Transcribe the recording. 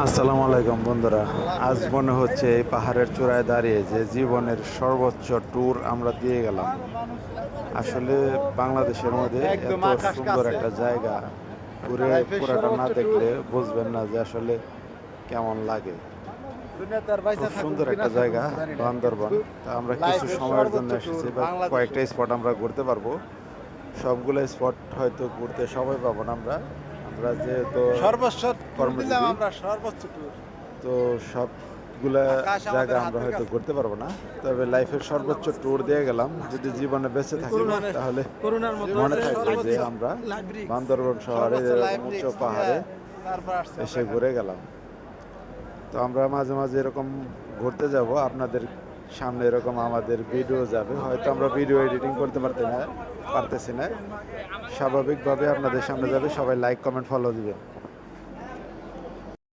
আসসালামু আলাইকুম বন্ধুরা। আজ মনে হচ্ছে এই পাহাড়ের চূড়ায় দাঁড়িয়ে যে জীবনের সর্বোচ্চ ট্যুর আমরা দিয়ে গেলাম। আসলে বাংলাদেশের মধ্যে একদম এত আকাশ সুন্দর কাছে। একটা জায়গা ঘুরে লাইফের পুরাটা না সর্বোচ্চ ট্যুর। দেখলে বুঝবেন না যে আসলে কেমন লাগে। দুনিয়াতে আর খুব বাইচা থাকুম সুন্দর কিনা একটা থাকুম জায়গা জানি না। বান্দরবন। কিন্তু তা আমরা কিছু লাইফের সময়ের জন্য সর্বোচ্চ ট্যুর এসেছি বা কয়েকটা বাংলাদেশে। স্পট আমরা ঘুরতে পারবো। সবগুলো স্পট হয়তো ঘুরতে সময় পাবো না আমরা। আমরা যেহেতু সর্বোচ্চ ট্যুর দিলাম কর্মজীবী, আমরা সর্বোচ্চ ট্যুর। তো সবগুলা আকাশ জায়গা আমাদের আমরা হাতের হয়তো কাছে। করতে পারবো না, তবে লাইফের সর্বোচ্চ ট্যুর দিয়ে গেলাম। যদি জীবনে বেঁচে থাকি জীবনের তাহলে করোনার মতো মনে জীবনের থাকবে যে সর্বোচ্চ আমরা লাইব্রেরি বান্দরবন শহরে সর্বোচ্চ লাইফ এরকম উচ্চ রিস্ক নিয়ে পাহাড়ে তারপর আসছি আমরা এসে এখানে। ঘুরে গেলাম। তো আমরা মাঝে মাঝে এরকম ঘুরতে যাব, আপনাদের সামনে এরকম আমাদের ভিডিও যাবে। হয়তো আমরা ভিডিও এডিটিং করতে পারতেছি না, স্বাভাবিকভাবে আপনাদের সামনে যাবে। সবাই লাইক কমেন্ট ফলো দিবেন।